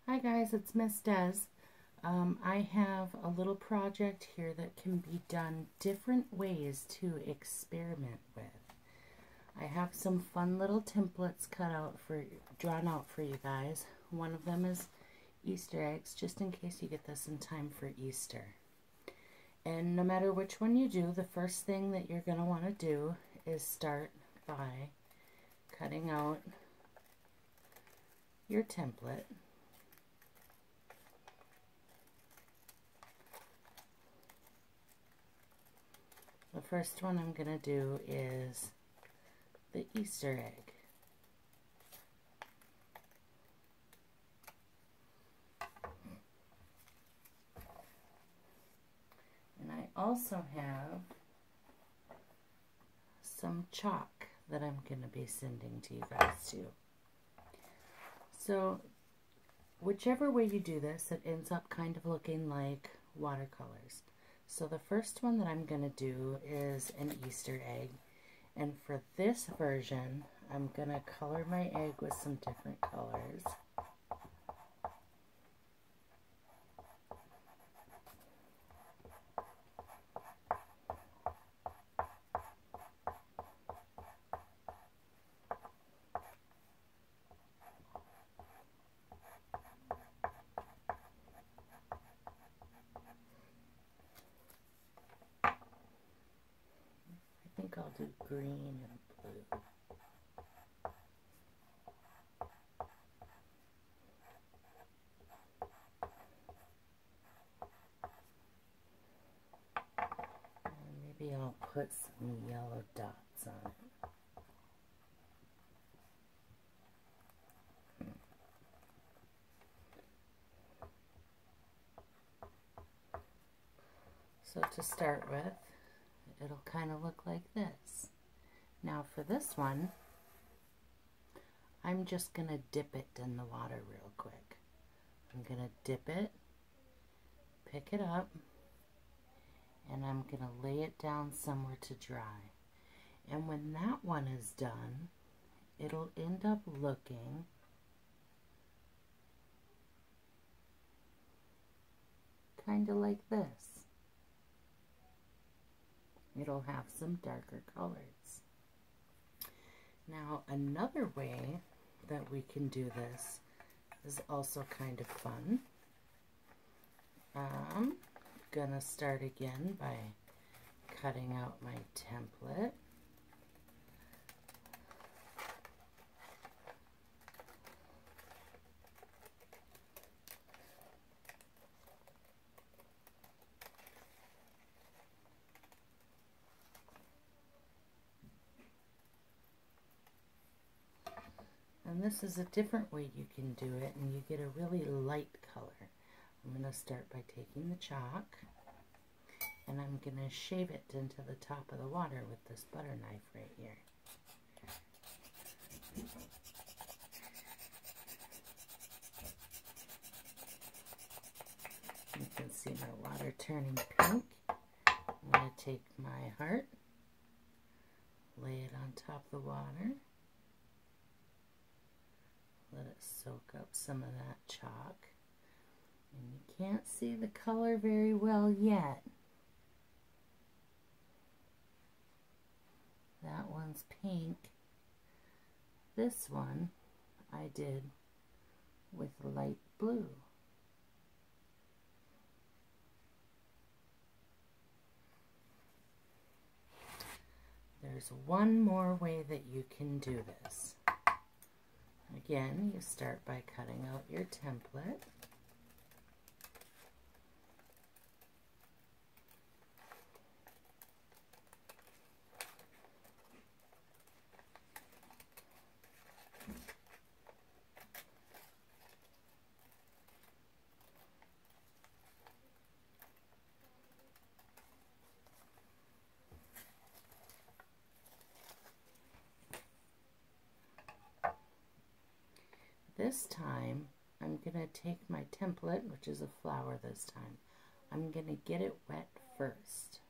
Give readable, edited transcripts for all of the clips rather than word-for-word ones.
Hi guys, it's Miss Des. I have a little project here that can be done different ways to experiment with. I have some fun little templates drawn out for you guys. One of them is Easter eggs, just in case you get this in time for Easter. And no matter which one you do, the first thing that you're going to want to do is start by cutting out your template. The first one I'm going to do is the Easter egg. And I also have some chalk that I'm going to be sending to you guys too. So whichever way you do this, it ends up kind of looking like watercolors. So the first one that I'm going to do is an Easter egg. And for this version, I'm going to color my egg with some different colors. I think I'll do green and blue. And maybe I'll put some yellow dots on it. So to start with, it'll kind of look like this. Now for this one, I'm just going to dip it in the water real quick. I'm going to dip it, pick it up, and I'm going to lay it down somewhere to dry. And when that one is done, it'll end up looking kind of like this. It'll have some darker colors. Now another way that we can do this is also kind of fun. I'm gonna start again by cutting out my template. And this is a different way you can do it, and you get a really light color. I'm going to start by taking the chalk, and I'm going to shave it into the top of the water with this butter knife right here. You can see my water turning pink. I'm going to take my heart, lay it on top of the water. Let it soak up some of that chalk. And you can't see the color very well yet. That one's pink. This one I did with light blue. There's one more way that you can do this. Again, you start by cutting out your template. This time, I'm going to take my template, which is a flower this time. I'm going to get it wet first.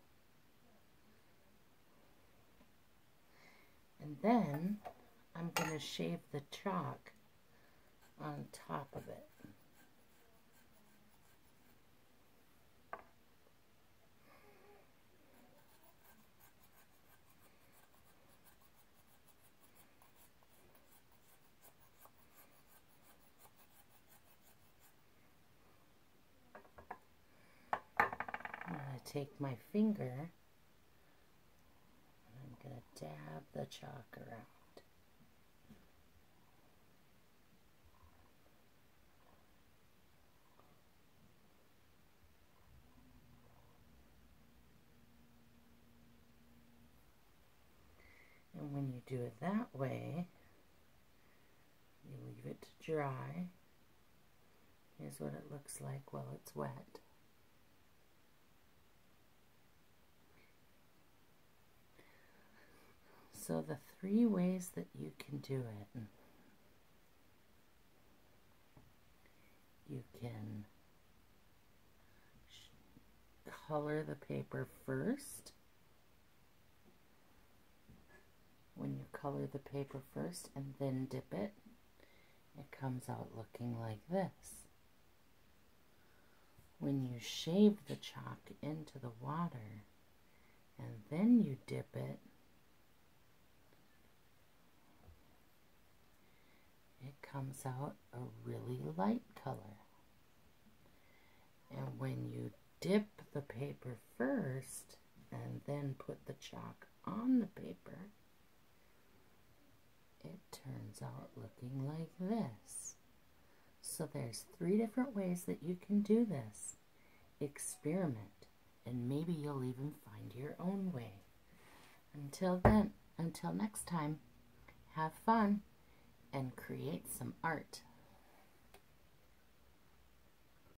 And then I'm going to shave the chalk on top of it. take my finger and I'm going to dab the chalk around. And when you do it that way, you leave it to dry. Here's what it looks like while it's wet. So the 3 ways that you can do it. You can color the paper first. When you color the paper first and then dip it, it comes out looking like this. When you shave the chalk into the water and then you dip it, it comes out a really light color. And when you dip the paper first and then put the chalk on the paper, it turns out looking like this. So there's 3 different ways that you can do this. Experiment, and maybe you'll even find your own way. Until then, until next time, have fun and create some art.